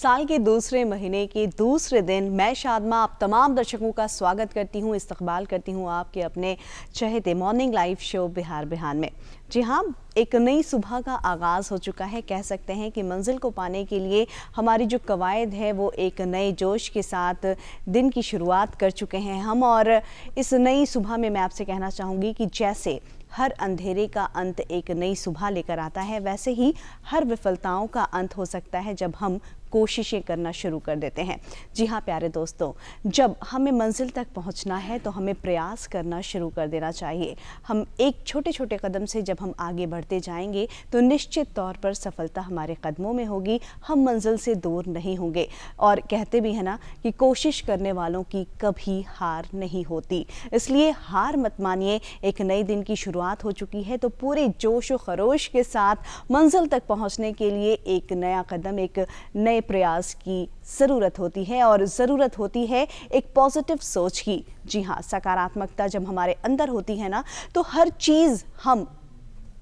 साल के दूसरे महीने के दूसरे दिन मैं शादमा आप तमाम दर्शकों का स्वागत करती हूँ, इस्तकबाल करती हूँ आपके अपने चहेते मॉर्निंग लाइव शो बिहार बिहान में। जी हाँ, एक नई सुबह का आगाज़ हो चुका है। कह सकते हैं कि मंजिल को पाने के लिए हमारी जो कवायद है वो एक नए जोश के साथ दिन की शुरुआत कर चुके हैं हम। और इस नई सुबह में मैं आपसे कहना चाहूँगी कि जैसे हर अंधेरे का अंत एक नई सुबह लेकर आता है, वैसे ही हर विफलताओं का अंत हो सकता है जब हम कोशिशें करना शुरू कर देते हैं। जी हाँ प्यारे दोस्तों, जब हमें मंजिल तक पहुंचना है तो हमें प्रयास करना शुरू कर देना चाहिए। हम एक छोटे छोटे कदम से जब हम आगे बढ़ते जाएंगे तो निश्चित तौर पर सफलता हमारे कदमों में होगी, हम मंजिल से दूर नहीं होंगे। और कहते भी हैं ना कि कोशिश करने वालों की कभी हार नहीं होती, इसलिए हार मत मानिए। एक नए दिन की शुरुआत हो चुकी है तो पूरे जोश व खरोश के साथ मंजिल तक पहुँचने के लिए एक नया कदम, एक नए प्रयास की ज़रूरत होती है। और ज़रूरत होती है एक पॉजिटिव सोच की। जी हाँ, सकारात्मकता जब हमारे अंदर होती है ना तो हर चीज़ हम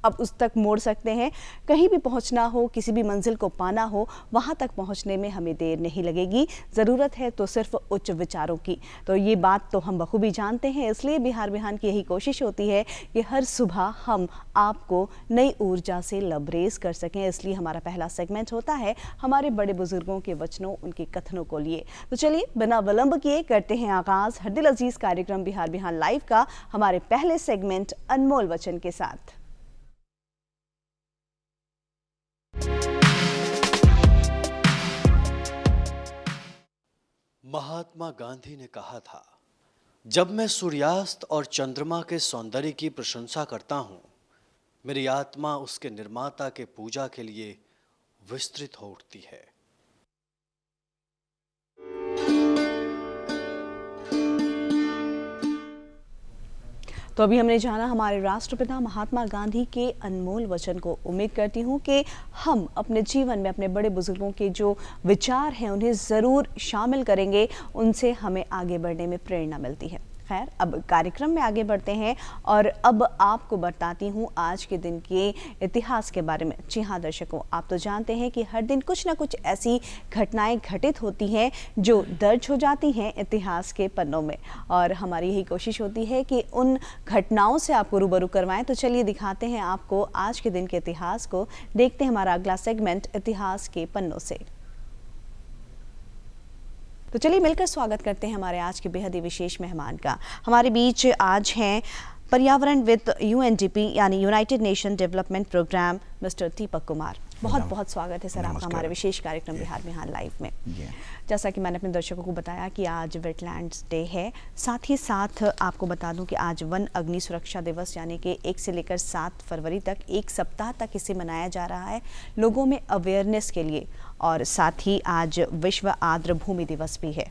अब उस तक मोड़ सकते हैं। कहीं भी पहुंचना हो, किसी भी मंजिल को पाना हो, वहां तक पहुंचने में हमें देर नहीं लगेगी। ज़रूरत है तो सिर्फ उच्च विचारों की। तो ये बात तो हम बखूबी जानते हैं, इसलिए बिहार बिहान की यही कोशिश होती है कि हर सुबह हम आपको नई ऊर्जा से लबरेज कर सकें। इसलिए हमारा पहला सेगमेंट होता है हमारे बड़े बुजुर्गों के वचनों, उनके कथनों को लिए। तो चलिए बिना विलंब किए करते हैं आगाज़ हर दिल अजीज़ कार्यक्रम बिहार बिहान लाइव का हमारे पहले सेगमेंट अनमोल वचन के साथ। महात्मा गांधी ने कहा था, जब मैं सूर्यास्त और चंद्रमा के सौंदर्य की प्रशंसा करता हूं, मेरी आत्मा उसके निर्माता के पूजा के लिए विस्तृत हो उठती है। तो अभी हमने जाना हमारे राष्ट्रपिता महात्मा गांधी के अनमोल वचन को। उम्मीद करती हूँ कि हम अपने जीवन में अपने बड़े बुजुर्गों के जो विचार हैं उन्हें ज़रूर शामिल करेंगे, उनसे हमें आगे बढ़ने में प्रेरणा मिलती है। खैर, अब कार्यक्रम में आगे बढ़ते हैं और अब आपको बताती हूँ आज के दिन के इतिहास के बारे में। जी हाँ दर्शकों, आप तो जानते हैं कि हर दिन कुछ ना कुछ ऐसी घटनाएं घटित होती हैं जो दर्ज हो जाती हैं इतिहास के पन्नों में, और हमारी यही कोशिश होती है कि उन घटनाओं से आपको रूबरू करवाएं। तो चलिए दिखाते हैं आपको आज के दिन के इतिहास को। देखते हैं हमारा अगला सेगमेंट इतिहास के पन्नों से। तो चलिए मिलकर स्वागत करते हैं हमारे आज के बेहद ही विशेष मेहमान का। हमारे बीच आज हैं पर्यावरण विद यूएनडीपी यानी United Nation Development Programme Mister Deepak Kumar. बहुत बहुत स्वागत है सर आपका हमारे विशेष कार्यक्रम बिहार बिहान लाइव में। जैसा कि मैंने अपने दर्शकों को बताया कि आज वेटलैंड्स डे है, साथ ही साथ आपको बता दूं कि आज वन अग्नि सुरक्षा दिवस यानी कि 1 से लेकर 7 फरवरी तक एक सप्ताह तक इसे मनाया जा रहा है लोगों में अवेयरनेस के लिए। और साथ ही आज विश्व आर्द्र भूमि दिवस भी है।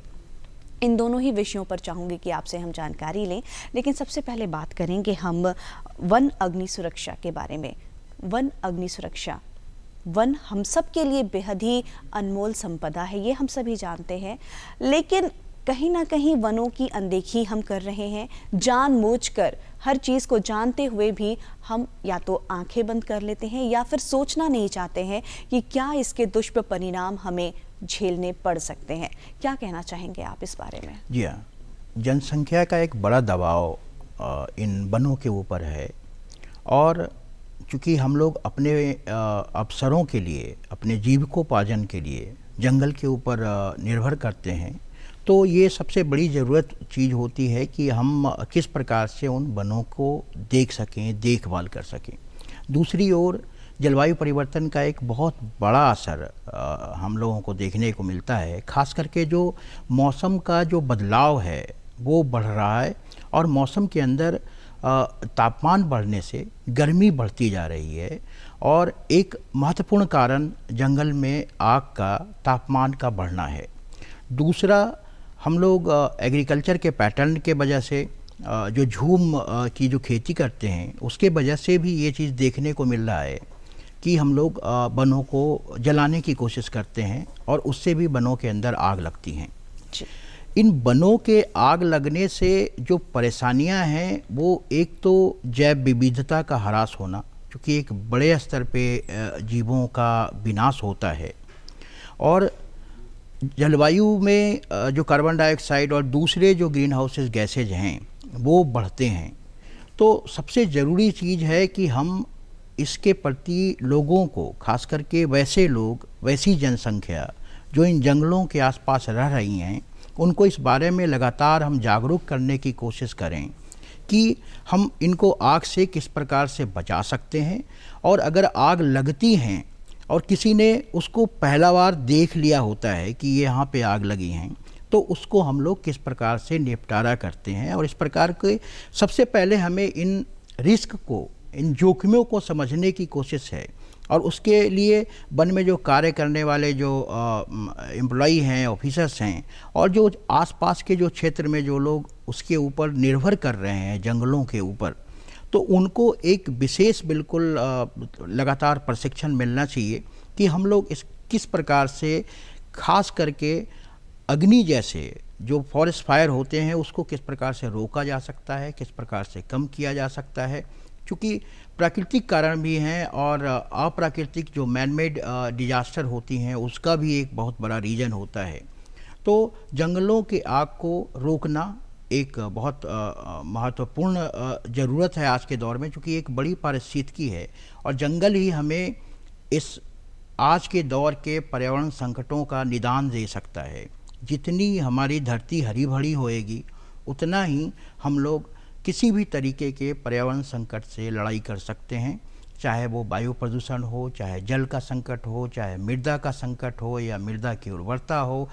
इन दोनों ही विषयों पर चाहूँगी कि आपसे हम जानकारी लें, लेकिन सबसे पहले बात करेंगे हम वन अग्नि सुरक्षा के बारे में। वन अग्नि सुरक्षा, वन हम सब के लिए बेहद ही अनमोल संपदा है, ये हम सभी जानते हैं, लेकिन कहीं ना कहीं वनों की अनदेखी हम कर रहे हैं। जानबूझकर हर चीज़ को जानते हुए भी हम या तो आंखें बंद कर लेते हैं या फिर सोचना नहीं चाहते हैं कि क्या इसके दुष्परिणाम हमें झेलने पड़ सकते हैं। क्या कहना चाहेंगे आप इस बारे में? जी हाँ, जनसंख्या का एक बड़ा दबाव इन वनों के ऊपर है, और चूँकि हम लोग अपने अवसरों के लिए, अपने जीविकोपार्जन के लिए जंगल के ऊपर निर्भर करते हैं, तो ये सबसे बड़ी ज़रूरत चीज़ होती है कि हम किस प्रकार से उन वनों को देख सकें, देखभाल कर सकें। दूसरी ओर जलवायु परिवर्तन का एक बहुत बड़ा असर हम लोगों को देखने को मिलता है। खास करके जो मौसम का जो बदलाव है वो बढ़ रहा है, और मौसम के अंदर तापमान बढ़ने से गर्मी बढ़ती जा रही है, और एक महत्वपूर्ण कारण जंगल में आग का, तापमान का बढ़ना है। दूसरा, हम लोग एग्रीकल्चर के पैटर्न के वजह से जो झूम की जो खेती करते हैं उसके वजह से भी ये चीज़ देखने को मिल रहा है कि हम लोग वनों को जलाने की कोशिश करते हैं, और उससे भी वनों के अंदर आग लगती हैं। इन वनों के आग लगने से जो परेशानियां हैं वो एक तो जैव विविधता का ह्रास होना, क्योंकि एक बड़े स्तर पे जीवों का विनाश होता है, और जलवायु में जो कार्बन डाइऑक्साइड और दूसरे जो ग्रीन हाउसेज गैसेज हैं वो बढ़ते हैं। तो सबसे ज़रूरी चीज़ है कि हम इसके प्रति लोगों को, खास करके वैसे लोग, वैसी जनसंख्या जो इन जंगलों के आसपास रह रही हैं, उनको इस बारे में लगातार हम जागरूक करने की कोशिश करें कि हम इनको आग से किस प्रकार से बचा सकते हैं, और अगर आग लगती हैं और किसी ने उसको पहला बार देख लिया होता है कि ये यहाँ पे आग लगी हैं, तो उसको हम लोग किस प्रकार से निपटारा करते हैं। और इस प्रकार के सबसे पहले हमें इन रिस्क को, इन जोखिमों को समझने की कोशिश है। और उसके लिए वन में जो कार्य करने वाले जो एम्प्लॉई हैं, ऑफिसर्स हैं, और जो आसपास के जो क्षेत्र में जो लोग उसके ऊपर निर्भर कर रहे हैं, जंगलों के ऊपर, तो उनको एक विशेष बिल्कुल लगातार प्रशिक्षण मिलना चाहिए कि हम लोग इस किस प्रकार से, खास करके अग्नि जैसे जो फॉरेस्ट फायर होते हैं, उसको किस प्रकार से रोका जा सकता है, किस प्रकार से कम किया जा सकता है। क्योंकि प्राकृतिक कारण भी हैं और अप्राकृतिक जो मैनमेड डिजास्टर होती हैं उसका भी एक बहुत बड़ा रीज़न होता है। तो जंगलों की आग को रोकना एक बहुत महत्वपूर्ण ज़रूरत है आज के दौर में, क्योंकि एक बड़ी पारिस्थितिकी है और जंगल ही हमें इस आज के दौर के पर्यावरण संकटों का निदान दे सकता है। जितनी हमारी धरती हरी भरी होएगी, उतना ही हम लोग किसी भी तरीके के पर्यावरण संकट से लड़ाई कर सकते हैं, चाहे वो वायु प्रदूषण हो, चाहे जल का संकट हो, चाहे मृदा का संकट हो, या मृदा की उर्वरता हो,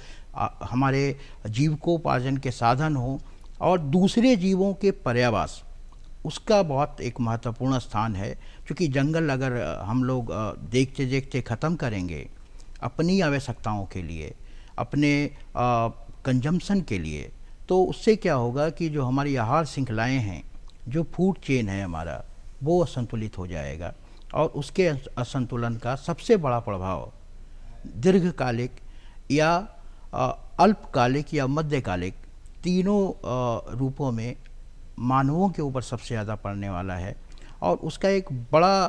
हमारे जीविकोपार्जन के साधन हो, और दूसरे जीवों के पर्यावास, उसका बहुत एक महत्वपूर्ण स्थान है। क्योंकि जंगल अगर हम लोग देखते देखते ख़त्म करेंगे अपनी आवश्यकताओं के लिए, अपने कंजम्पशन के लिए, तो उससे क्या होगा कि जो हमारी आहार श्रृंखलाएँ हैं, जो फूड चेन है हमारा, वो असंतुलित हो जाएगा। और उसके असंतुलन का सबसे बड़ा प्रभाव दीर्घकालिक या अल्पकालिक या मध्यकालिक, तीनों रूपों में मानवों के ऊपर सबसे ज़्यादा पड़ने वाला है। और उसका एक बड़ा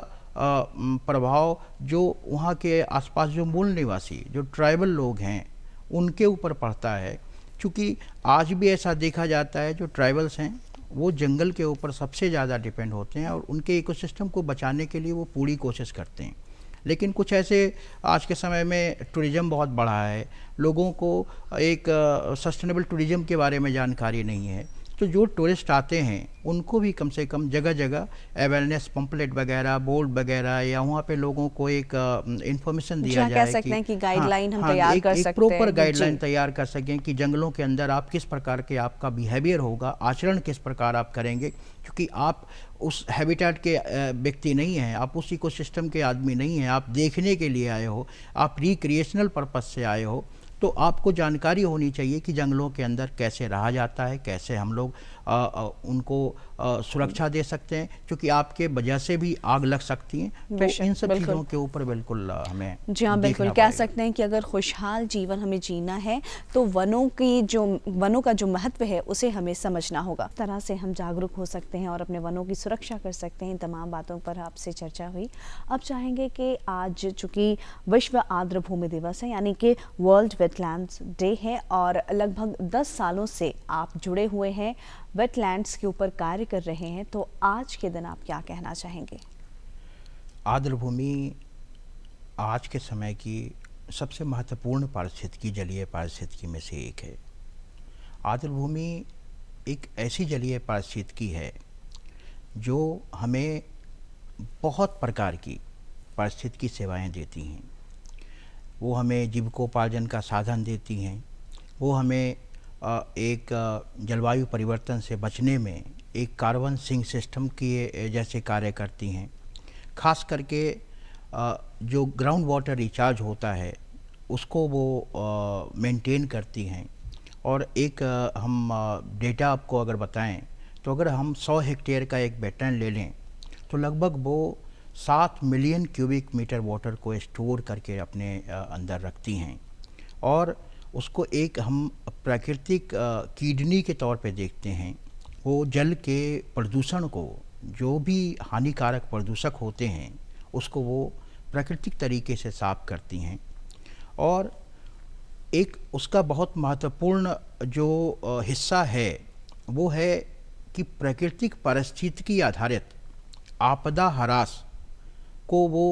प्रभाव जो वहाँ के आसपास जो मूल निवासी, जो ट्राइबल लोग हैं, उनके ऊपर पड़ता है। क्योंकि आज भी ऐसा देखा जाता है जो ट्राइबल्स हैं वो जंगल के ऊपर सबसे ज़्यादा डिपेंड होते हैं और उनके इकोसिस्टम को बचाने के लिए वो पूरी कोशिश करते हैं। लेकिन कुछ ऐसे आज के समय में टूरिज़्म बहुत बढ़ा है, लोगों को एक सस्टेनेबल टूरिज़्म के बारे में जानकारी नहीं है। तो जो टूरिस्ट आते हैं उनको भी कम से कम जगह जगह अवेयरनेस पंपलेट वगैरह, बोर्ड वगैरह, या वहाँ पे लोगों को एक इन्फॉर्मेशन दिया जाए कह सकते हैं कि गाइडलाइन हम तैयार कर सकते हैं, प्रॉपर गाइडलाइन तैयार कर सकें कि जंगलों के अंदर आप किस प्रकार के आपका बिहेवियर होगा, आचरण किस प्रकार आप करेंगे। क्योंकि आप उस हैबिटेट के व्यक्ति नहीं हैं, आप उस इकोसिस्टम के आदमी नहीं हैं, आप देखने के लिए आए हो, आप रिक्रिएशनल पर्पस से आए हो। तो आपको जानकारी होनी चाहिए कि जंगलों के अंदर कैसे रहा जाता है, कैसे हम लोग उनको सुरक्षा दे सकते हैं, क्योंकि आपके वजह से भी आग लग सकती हैं। तो इन सब चीज़ों के ऊपर बिल्कुल हमें जी हाँ, बिल्कुल कह सकते हैं कि अगर खुशहाल जीवन हमें जीना है तो वनों का जो महत्व है उसे हमें समझना होगा। इस तरह से हम जागरूक हो सकते हैं और अपने वनों की सुरक्षा कर सकते हैं। इन तमाम बातों पर आपसे चर्चा हुई। अब चाहेंगे कि आज चूँकि विश्व आर्द्रभूमि दिवस है, यानी कि वर्ल्ड वेटलैंड्स डे है, और लगभग 10 सालों से आप जुड़े हुए हैं, वेटलैंड्स के ऊपर कार्य कर रहे हैं, तो आज के दिन आप क्या कहना चाहेंगे? आर्द्रभूमि आज के समय की सबसे महत्वपूर्ण पारिस्थितिकी, जलीय पारिस्थितिकी में से एक है। आर्द्रभूमि एक ऐसी जलीय पारिस्थितिकी है जो हमें बहुत प्रकार की पारिस्थितिकी सेवाएं देती हैं। वो हमें जीविकोपार्जन का साधन देती हैं, वो हमें एक जलवायु परिवर्तन से बचने में एक कार्बन सिंक सिस्टम की जैसे कार्य करती हैं। खास करके जो ग्राउंड वाटर रिचार्ज होता है उसको वो मेंटेन करती हैं। और एक हम डेटा आपको अगर बताएं तो अगर हम 100 हेक्टेयर का एक वेटलैंड ले लें तो लगभग वो 7 मिलियन क्यूबिक मीटर वाटर को स्टोर करके अपने अंदर रखती हैं। और उसको एक हम प्राकृतिक किडनी के तौर पे देखते हैं। वो जल के प्रदूषण को, जो भी हानिकारक प्रदूषक होते हैं, उसको वो प्राकृतिक तरीके से साफ करती हैं। और एक उसका बहुत महत्वपूर्ण जो हिस्सा है वो है कि प्राकृतिक पारिस्थितिकी आधारित आपदा ह्रास को वो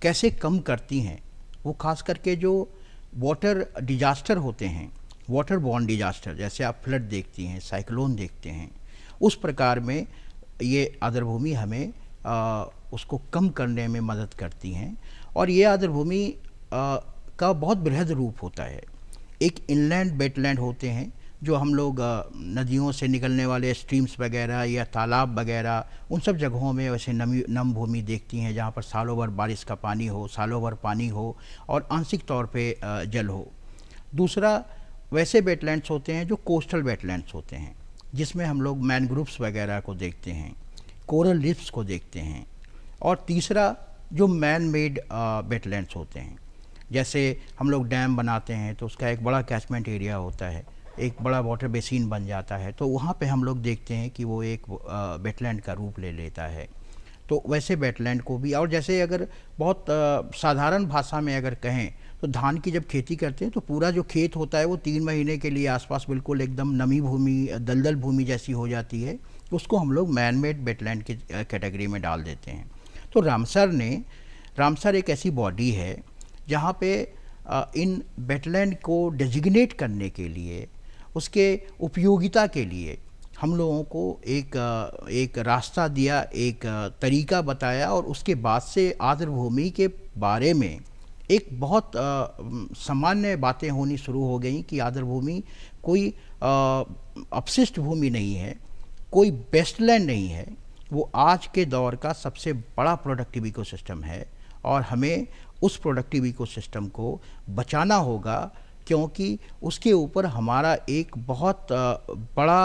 कैसे कम करती हैं। वो खास करके जो वाटर डिजास्टर होते हैं, वाटर बॉर्न डिजास्टर, जैसे आप फ्लड देखती हैं, साइक्लोन देखते हैं, उस प्रकार में ये आर्द्रभूमि हमें उसको कम करने में मदद करती हैं। और ये आर्द्रभूमि का बहुत बृहद रूप होता है। एक इनलैंड वेटलैंड होते हैं जो हम लोग नदियों से निकलने वाले स्ट्रीम्स वगैरह या तालाब वगैरह, उन सब जगहों में वैसे नम भूमि देखती हैं जहाँ पर सालों भर बारिश का पानी हो, सालों भर पानी हो और आंशिक तौर पे जल हो। दूसरा वैसे वेटलैंड्स होते हैं जो कोस्टल वेटलैंड्स होते हैं, जिसमें हम लोग मैनग्रोव्स वगैरह को देखते हैं, कोरल रीफ्स को देखते हैं। और तीसरा जो मैन मेड वेटलैंड्स होते हैं, जैसे हम लोग डैम बनाते हैं तो उसका एक बड़ा कैचमेंट एरिया होता है, एक बड़ा वाटर बेसिन बन जाता है, तो वहाँ पे हम लोग देखते हैं कि वो एक वेटलैंड का रूप ले लेता है। तो वैसे वेटलैंड को भी, और जैसे अगर बहुत साधारण भाषा में अगर कहें तो धान की जब खेती करते हैं तो पूरा जो खेत होता है वो 3 महीने के लिए आसपास बिल्कुल एकदम नमी भूमि, दलदल भूमि जैसी हो जाती है, तो उसको हम लोग मैन मेड वेटलैंड की कैटेगरी में डाल देते हैं। तो रामसर एक ऐसी बॉडी है जहाँ पे इन वेटलैंड को डेजिग्नेट करने के लिए, उसके उपयोगिता के लिए हम लोगों को एक रास्ता दिया, एक तरीका बताया, और उसके बाद से आर्द्रभूमि के बारे में एक बहुत सामान्य बातें होनी शुरू हो गई कि आर्द्रभूमि कोई अपशिष्ट भूमि नहीं है, कोई वेस्टलैंड नहीं है, वो आज के दौर का सबसे बड़ा प्रोडक्टिव इकोसिस्टम है और हमें उस प्रोडक्टिव इकोसिस्टम को बचाना होगा, क्योंकि उसके ऊपर हमारा एक बहुत बड़ा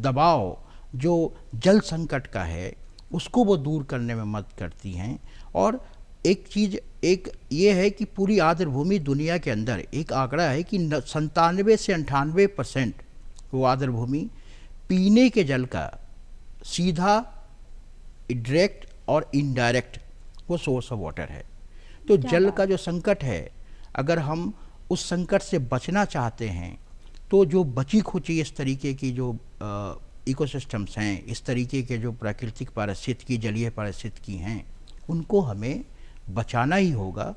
दबाव जो जल संकट का है उसको वो दूर करने में मदद करती हैं। और एक चीज़ एक ये है कि पूरी आर्द्रभूमि दुनिया के अंदर एक आंकड़ा है कि 97 से 98% वो आर्द्रभूमि पीने के जल का सीधा, डायरेक्ट और इनडायरेक्ट वो सोर्स ऑफ वाटर है। तो जल का जो संकट है, अगर हम उस संकट से बचना चाहते हैं तो जो बची खुची इस तरीके की जो इकोसिस्टम्स हैं, इस तरीके के जो प्राकृतिक पारिस्थितिकी, जलीय पारिस्थितिकी हैं, उनको हमें बचाना ही होगा।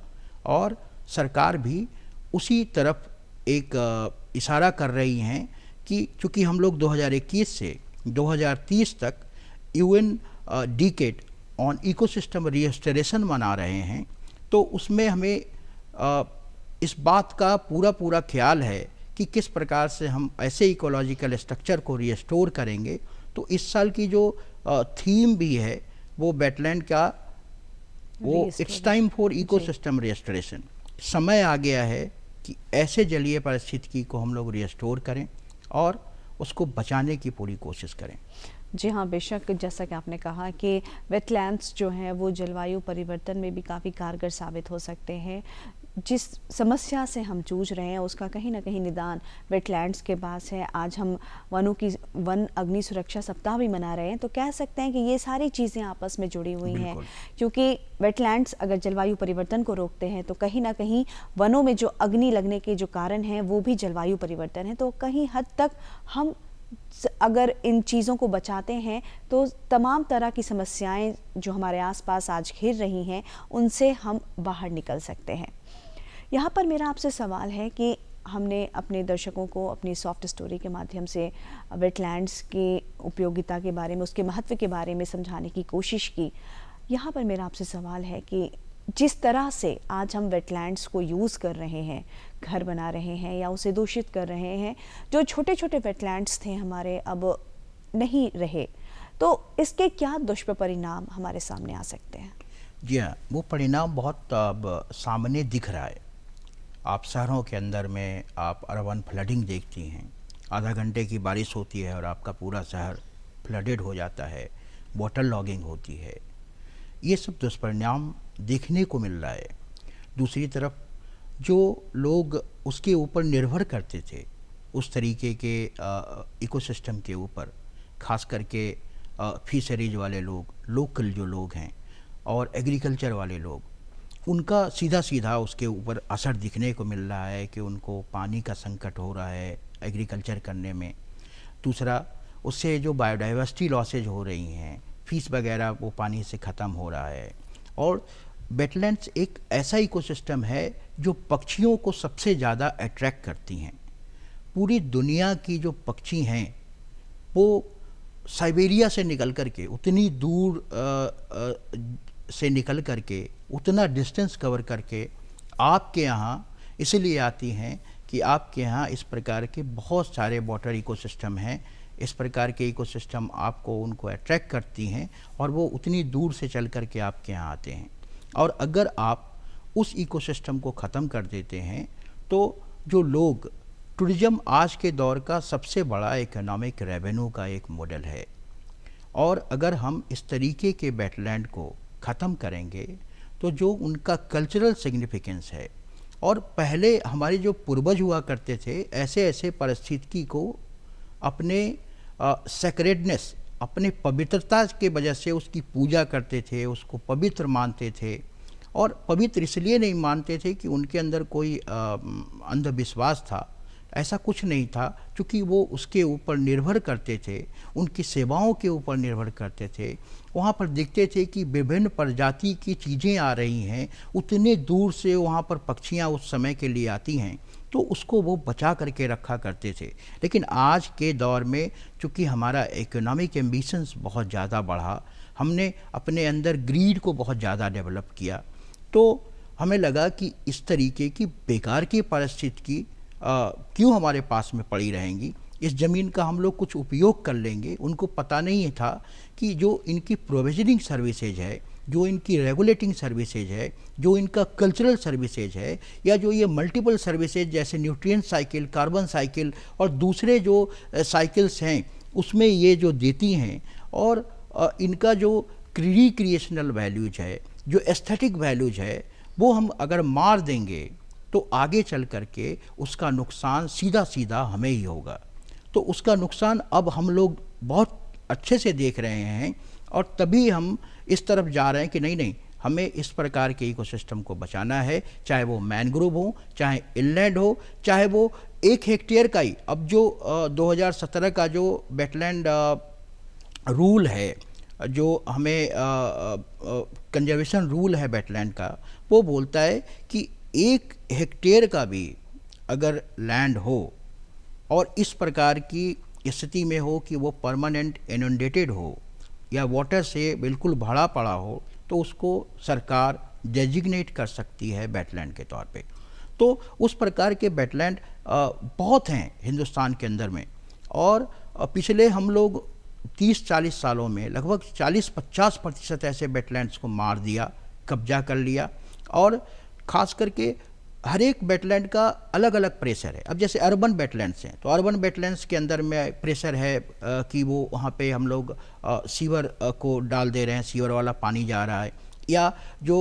और सरकार भी उसी तरफ एक इशारा कर रही हैं कि चूँकि हम लोग 2021 से 2030 तक UN decade on ecosystem restoration मना रहे हैं, तो उसमें हमें इस बात का पूरा ख्याल है कि किस प्रकार से हम ऐसे इकोलॉजिकल स्ट्रक्चर को रिस्टोर करेंगे। तो इस साल की जो थीम भी है वो वेटलैंड का, वो it's time for ecosystem restoration. समय आ गया है कि ऐसे जलीय पारिस्थितिकी को हम लोग रिस्टोर करें और उसको बचाने की पूरी कोशिश करें। जी हाँ, बेशक, जैसा कि आपने कहा कि वेटलैंड्स जो हैं वो जलवायु परिवर्तन में भी काफ़ी कारगर साबित हो सकते हैं। जिस समस्या से हम जूझ रहे हैं उसका कहीं ना कहीं निदान वेटलैंड्स के पास है। आज हम वन अग्नि सुरक्षा सप्ताह भी मना रहे हैं, तो कह सकते हैं कि ये सारी चीज़ें आपस में जुड़ी हुई हैं, क्योंकि वेटलैंड्स अगर जलवायु परिवर्तन को रोकते हैं तो कहीं ना कहीं वनों में जो अग्नि लगने के जो कारण हैं वो भी जलवायु परिवर्तन है। तो कहीं हद तक हम अगर इन चीज़ों को बचाते हैं तो तमाम तरह की समस्याएं जो हमारे आसपास आज घिर रही हैं उनसे हम बाहर निकल सकते हैं। यहाँ पर मेरा आपसे सवाल है कि हमने अपने दर्शकों को अपनी सॉफ्ट स्टोरी के माध्यम से वेटलैंड्स की उपयोगिता के बारे में, उसके महत्व के बारे में समझाने की कोशिश की। यहाँ पर मेरा आपसे सवाल है कि जिस तरह से आज हम वेटलैंड्स को यूज़ कर रहे हैं, घर बना रहे हैं या उसे दूषित कर रहे हैं, जो छोटे छोटे वेटलैंड्स थे हमारे अब नहीं रहे, तो इसके क्या दुष्परिणाम हमारे सामने आ सकते हैं? जी हाँ, वो परिणाम बहुत अब सामने दिख रहा है। आप शहरों के अंदर में आप अर्बन फ्लडिंग देखती हैं, आधा घंटे की बारिश होती है और आपका पूरा शहर फ्लडेड हो जाता है, वाटर लॉगिंग होती है। ये सब दुष्परिणाम देखने को मिल रहा है। दूसरी तरफ जो लोग उसके ऊपर निर्भर करते थे, उस तरीके के इकोसिस्टम के ऊपर, खास करके फिशरीज वाले लोग, लोकल जो लोग हैं और एग्रीकल्चर वाले लोग, उनका सीधा सीधा उसके ऊपर असर दिखने को मिल रहा है कि उनको पानी का संकट हो रहा है एग्रीकल्चर करने में। दूसरा, उससे जो बायोडाइवर्सिटी लॉसेज हो रही हैं, फिश वगैरह वो पानी से ख़त्म हो रहा है। और वेटलैंड्स एक ऐसा इकोसिस्टम है जो पक्षियों को सबसे ज़्यादा अट्रैक्ट करती हैं। पूरी दुनिया की जो पक्षी हैं वो साइबेरिया से निकल कर के उतनी दूर से निकल कर के उतना डिस्टेंस कवर करके आपके यहाँ इसलिए आती हैं कि आपके यहाँ इस प्रकार के बहुत सारे वाटर इकोसिस्टम हैं। इस प्रकार के इकोसिस्टम आपको उनको अट्रैक्ट करती हैं और वो उतनी दूर से चल कर के आपके यहाँ आते हैं। और अगर आप उस इकोसिस्टम को ख़त्म कर देते हैं तो जो लोग, टूरिज़्म आज के दौर का सबसे बड़ा इकोनॉमिक रेवेन्यू का एक मॉडल है। और अगर हम इस तरीके के वेटलैंड को ख़त्म करेंगे तो जो उनका कल्चरल सिग्निफिकेंस है, और पहले हमारे जो पूर्वज हुआ करते थे ऐसे ऐसे पारिस्थितिकी को अपने सेक्रेडनेस, अपने पवित्रता के वजह से उसकी पूजा करते थे, उसको पवित्र मानते थे। और पवित्र इसलिए नहीं मानते थे कि उनके अंदर कोई अंधविश्वास था, ऐसा कुछ नहीं था, क्योंकि वो उसके ऊपर निर्भर करते थे, उनकी सेवाओं के ऊपर निर्भर करते थे। वहाँ पर देखते थे कि विभिन्न प्रजाति की चीज़ें आ रही हैं, उतने दूर से वहाँ पर पक्षियाँ उस समय के लिए आती हैं, तो उसको वो बचा करके रखा करते थे। लेकिन आज के दौर में चूँकि हमारा इकोनॉमिक एम्बिशंस बहुत ज़्यादा बढ़ा, हमने अपने अंदर ग्रीड को बहुत ज़्यादा डेवलप किया, तो हमें लगा कि इस तरीके की बेकार की पारिस्थितिकी क्यों हमारे पास में पड़ी रहेंगी, इस ज़मीन का हम लोग कुछ उपयोग कर लेंगे। उनको पता नहीं था कि जो इनकी प्रोविजनिंग सर्विसेज है, जो इनकी रेगुलेटिंग सर्विसेज है, जो इनका कल्चरल सर्विसेज है, या जो ये मल्टीपल सर्विसेज जैसे न्यूट्रिएंट साइकिल, कार्बन साइकिल और दूसरे जो साइकिल्स हैं उसमें ये जो देती हैं, और इनका जो रिक्रिएशनल वैल्यूज है, जो एस्थेटिक वैल्यूज है, वो हम अगर मार देंगे तो आगे चल कर के उसका नुकसान सीधा सीधा हमें ही होगा। तो उसका नुकसान अब हम लोग बहुत अच्छे से देख रहे हैं, और तभी हम इस तरफ जा रहे हैं कि नहीं नहीं, हमें इस प्रकार के इकोसिस्टम को बचाना है, चाहे वो मैनग्रोव हो, चाहे इनलैंड हो, चाहे वो 1 हेक्टेयर का ही। अब जो 2017 का जो वेटलैंड रूल है, जो हमें कंजर्वेशन रूल है वेटलैंड का, वो बोलता है कि 1 हेक्टेयर का भी अगर लैंड हो और इस प्रकार की स्थिति में हो कि वो परमानेंट इनंडेटेड हो या वाटर से बिल्कुल भरा पड़ा हो, तो उसको सरकार डेजिग्नेट कर सकती है वेटलैंड के तौर पे। तो उस प्रकार के वेटलैंड बहुत हैं हिंदुस्तान के अंदर में, और पिछले हम लोग 30-40 सालों में लगभग 40-50% ऐसे वेटलैंड्स को मार दिया, कब्जा कर लिया। और ख़ास करके हर एक वेटलैंड का अलग अलग प्रेशर है। अब जैसे अर्बन वेटलैंड्स हैं, तो अर्बन वेटलैंड्स के अंदर में प्रेशर है कि वो वहाँ पे हम लोग सीवर को डाल दे रहे हैं, सीवर वाला पानी जा रहा है, या जो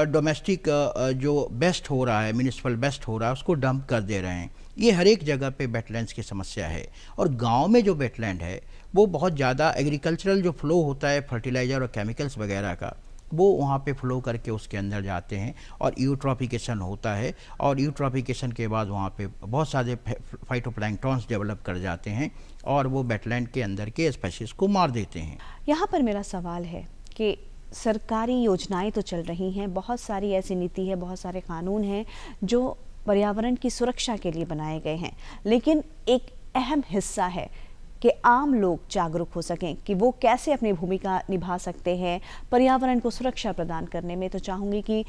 डोमेस्टिक जो बेस्ट हो रहा है, म्यूनिसिपल बेस्ट हो रहा है, उसको डंप कर दे रहे हैं। ये हर एक जगह पे वेटलैंड्स की समस्या है। और गांव में जो वेटलैंड है वो बहुत ज़्यादा एग्रीकल्चरल जो फ्लो होता है फर्टिलाइज़र और केमिकल्स वगैरह का, वो वहाँ पे फ्लो करके उसके अंदर जाते हैं और यूट्रॉफिकेशन होता है। और यूट्रॉफिकेशन के बाद वहाँ पे बहुत सारे फाइटोप्लैंक्टन्स डेवलप कर जाते हैं और वो वेटलैंड के अंदर के स्पीशीज़ को मार देते हैं। यहाँ पर मेरा सवाल है कि सरकारी योजनाएं तो चल रही हैं, बहुत सारी ऐसी नीति है, बहुत सारे कानून हैं जो पर्यावरण की सुरक्षा के लिए बनाए गए हैं, लेकिन एक अहम हिस्सा है कि आम लोग जागरूक हो सकें कि वो कैसे अपनी भूमिका निभा सकते हैं पर्यावरण को सुरक्षा प्रदान करने में। तो चाहूँगी कि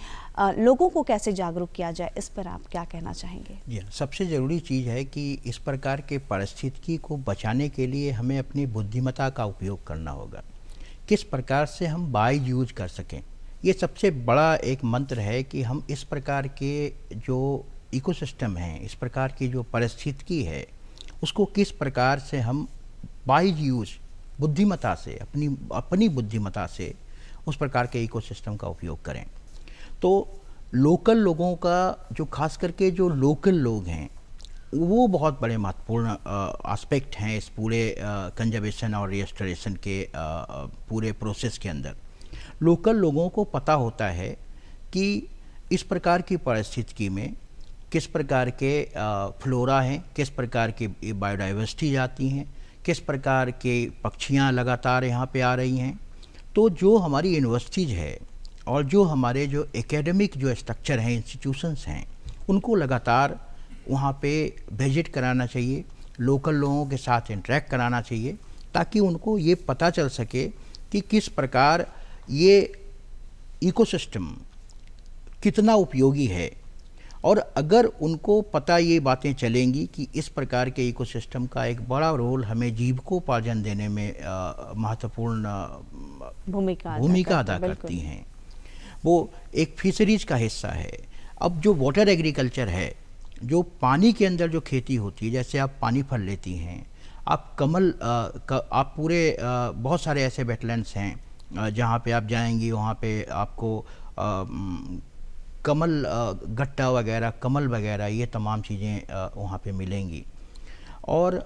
लोगों को कैसे जागरूक किया जाए, इस पर आप क्या कहना चाहेंगे? जी, सबसे ज़रूरी चीज़ है कि इस प्रकार के पारिस्थितिकी को बचाने के लिए हमें अपनी बुद्धिमत्ता का उपयोग करना होगा। किस प्रकार से हम बाय यूज कर सकें, ये सबसे बड़ा एक मंत्र है कि हम इस प्रकार के जो इकोसिस्टम हैं, इस प्रकार की जो पारिस्थितिकी है, उसको किस प्रकार से हम बाय यूज बुद्धिमत्ता से, अपनी बुद्धिमत्ता से उस प्रकार के इकोसिस्टम का उपयोग करें। तो लोकल लोगों का जो खास करके जो लोकल लोग हैं वो बहुत बड़े महत्वपूर्ण एस्पेक्ट हैं इस पूरे कंजर्वेशन और रिस्टोरेशन के पूरे प्रोसेस के अंदर। लोकल लोगों को पता होता है कि इस प्रकार की परिस्थिति में किस प्रकार के फ्लोरा हैं, किस प्रकार की बायोडाइवर्सिटी आती हैं, किस प्रकार के पक्षियाँ लगातार यहाँ पे आ रही हैं। तो जो हमारी यूनिवर्सिटीज़ है और जो हमारे जो एकेडमिक जो स्ट्रक्चर हैं, इंस्टीट्यूशंस हैं, उनको लगातार वहाँ पे विजिट कराना चाहिए, लोकल लोगों के साथ इंटरेक्ट कराना चाहिए, ताकि उनको ये पता चल सके कि किस प्रकार ये इकोसिस्टम कितना उपयोगी है। और अगर उनको पता ये बातें चलेंगी कि इस प्रकार के इकोसिस्टम का एक बड़ा रोल हमें जीविकोपार्जन देने में महत्वपूर्ण भूमिका अदा करती हैं, वो एक फिशरीज का हिस्सा है। अब जो वाटर एग्रीकल्चर है, जो पानी के अंदर जो खेती होती है, जैसे आप पानी फल लेती हैं, आप कमल आप पूरे बहुत सारे ऐसे वेटलैंड्स हैं जहाँ पे आप जाएंगी, वहाँ पे आपको कमल गट्टा वगैरह, कमल वगैरह, ये तमाम चीज़ें वहाँ पे मिलेंगी। और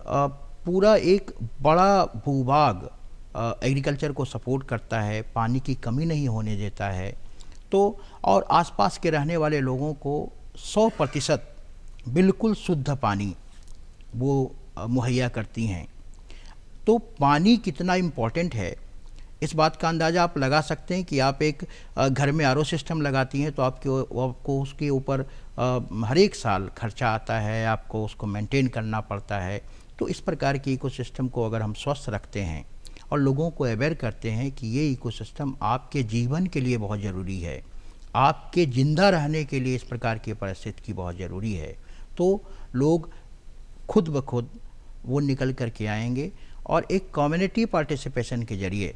पूरा एक बड़ा भूभाग एग्रीकल्चर को सपोर्ट करता है, पानी की कमी नहीं होने देता है। तो और आसपास के रहने वाले लोगों को 100% बिल्कुल शुद्ध पानी वो मुहैया करती हैं। तो पानी कितना इम्पोर्टेंट है, इस बात का अंदाज़ा आप लगा सकते हैं कि आप एक घर में आरओ सिस्टम लगाती हैं तो आपको उसके ऊपर हर एक साल खर्चा आता है, आपको उसको मेंटेन करना पड़ता है। तो इस प्रकार की इकोसिस्टम को अगर हम स्वस्थ रखते हैं और लोगों को अवेयर करते हैं कि ये इकोसिस्टम आपके जीवन के लिए बहुत ज़रूरी है, आपके ज़िंदा रहने के लिए इस प्रकार की परिस्थिति की बहुत ज़रूरी है, तो लोग खुद ब खुद वो निकल कर के आएंगे और एक कम्युनिटी पार्टिसिपेशन के ज़रिए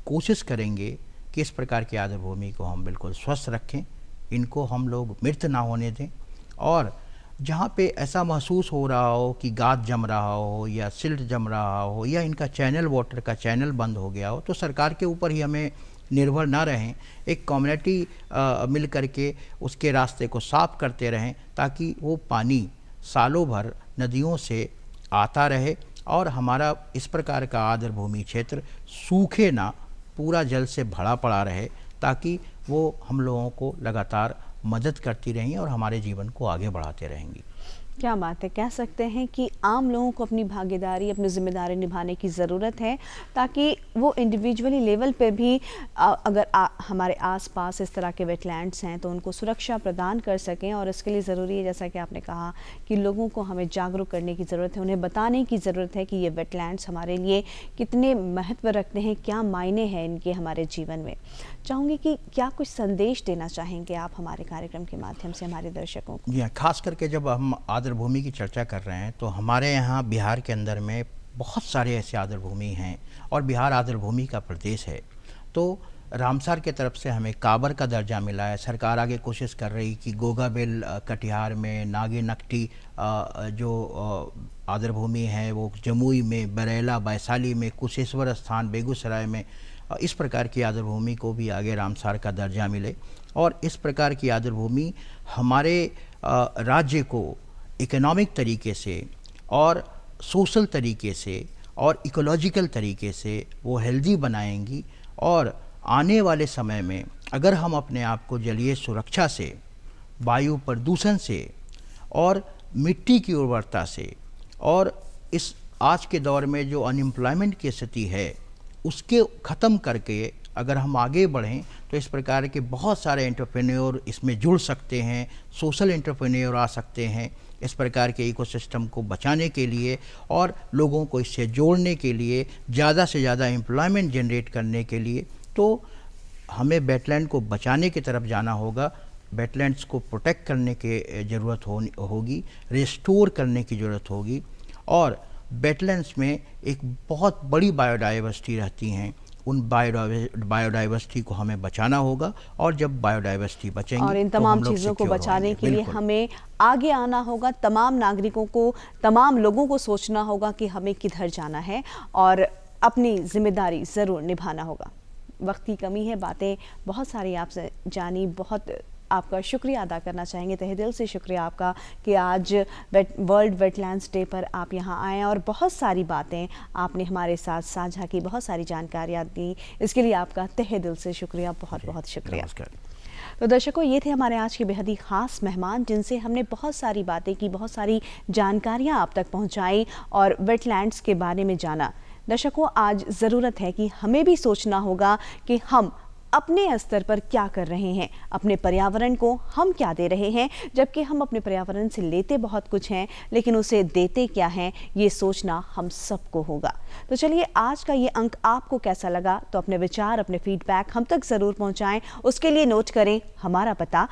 कोशिश करेंगे कि इस प्रकार की आर्द्र भूमि को हम बिल्कुल स्वस्थ रखें, इनको हम लोग मृत ना होने दें। और जहाँ पे ऐसा महसूस हो रहा हो कि गाद जम रहा हो या सिल्ट जम रहा हो या इनका चैनल, वाटर का चैनल बंद हो गया हो, तो सरकार के ऊपर ही हमें निर्भर ना रहें, एक कम्युनिटी मिल करके उसके रास्ते को साफ करते रहें, ताकि वो पानी सालों भर नदियों से आता रहे और हमारा इस प्रकार का आर्द्र भूमि क्षेत्र सूखे ना, पूरा जल से भरा पड़ा रहे, ताकि वो हम लोगों को लगातार मदद करती रहेंगी और हमारे जीवन को आगे बढ़ाते रहेंगी। क्या बात है, कह सकते हैं कि आम लोगों को अपनी भागीदारी, अपनी जिम्मेदारी निभाने की ज़रूरत है, ताकि वो इंडिविजुअली लेवल पे भी अगर हमारे आसपास इस तरह के वेटलैंड्स हैं तो उनको सुरक्षा प्रदान कर सकें। और इसके लिए ज़रूरी है, जैसा कि आपने कहा, कि लोगों को हमें जागरूक करने की ज़रूरत है, उन्हें बताने की ज़रूरत है कि ये वेटलैंड्स हमारे लिए कितने महत्व रखते हैं, क्या मायने हैं इनके हमारे जीवन में। चाहूँगी कि क्या कुछ संदेश देना चाहेंगे आप हमारे कार्यक्रम के माध्यम से हमारे दर्शकों को? जी हाँ, खास करके जब हम आर्द्र भूमि की चर्चा कर रहे हैं तो हमारे यहाँ बिहार के अंदर में बहुत सारे ऐसे आर्द्र भूमि हैं और बिहार आर्द्र भूमि का प्रदेश है। तो रामसर के तरफ से हमें काबर का दर्जा मिला है। सरकार आगे कोशिश कर रही कि गोगाबेल कटिहार में, नागे नकटी जो आर्द्र भूमि है वो जमुई में, बरेला, वैशाली में, कुशेश्वर स्थान बेगूसराय में, इस प्रकार की आर्द्र भूमि को भी आगे रामसर का दर्जा मिले। और इस प्रकार की आर्द्र भूमि हमारे राज्य को इकोनॉमिक तरीके से और सोशल तरीके से और इकोलॉजिकल तरीके से वो हेल्दी बनाएंगी। और आने वाले समय में अगर हम अपने आप को जलीय सुरक्षा से, वायु प्रदूषण से और मिट्टी की उर्वरता से और इस आज के दौर में जो अनएम्प्लॉयमेंट की स्थिति है उसके ख़त्म करके अगर हम आगे बढ़ें तो इस प्रकार के बहुत सारे एंटरप्रेन्योर इसमें जुड़ सकते हैं, सोशल एंटरप्रेन्योर आ सकते हैं इस प्रकार के इकोसिस्टम को बचाने के लिए और लोगों को इससे जोड़ने के लिए, ज़्यादा से ज़्यादा एम्प्लॉयमेंट जनरेट करने के लिए। तो हमें वेटलैंड को बचाने की तरफ जाना होगा, वेटलैंड्स को प्रोटेक्ट करने की ज़रूरत होगी, रिस्टोर करने की ज़रूरत होगी। और वेटलैंड्स में एक बहुत बड़ी बायोडाइवर्सिटी रहती हैं, उन बायोडाइवर्सिटी को हमें बचाना होगा। और जब बायोडाइवर्सिटी बचेंगी और इन तमाम चीज़ों को बचाने के लिए हमें आगे आना होगा, तमाम नागरिकों को, तमाम लोगों को सोचना होगा कि हमें किधर जाना है और अपनी जिम्मेदारी ज़रूर निभाना होगा। वक्त की कमी है, बातें बहुत सारी आपसे जानी, बहुत आपका शुक्रिया अदा करना चाहेंगे, तहे दिल से शुक्रिया आपका कि आज वर्ल्ड वेटलैंड्स डे पर आप यहाँ आए और बहुत सारी बातें आपने हमारे साथ साझा की, बहुत सारी जानकारियाँ दी। इसके लिए आपका तहे दिल से शुक्रिया, बहुत बहुत शुक्रिया। तो दर्शकों, ये थे हमारे आज के बेहद ही खास मेहमान, जिनसे हमने बहुत सारी बातें की, बहुत सारी जानकारियाँ आप तक पहुँचाई और वेटलैंड्स के बारे में जाना। दर्शकों, आज ज़रूरत है कि हमें भी सोचना होगा कि हम अपने स्तर पर क्या कर रहे हैं, अपने पर्यावरण को हम क्या दे रहे हैं, जबकि हम अपने पर्यावरण से लेते बहुत कुछ हैं लेकिन उसे देते क्या हैं, ये सोचना हम सबको होगा। तो चलिए, आज का ये अंक आपको कैसा लगा, तो अपने विचार, अपने फीडबैक हम तक ज़रूर पहुंचाएं। उसके लिए नोट करें हमारा पता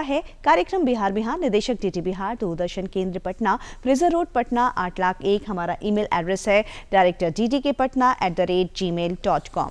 है कार्यक्रम बिहार बिहार, निदेशक DD बिहार, दूरदर्शन केंद्र पटना, फ्रेजर रोड पटना 8,01,। हमारा ईमेल एड्रेस है director@ddkpatna@gmail.com।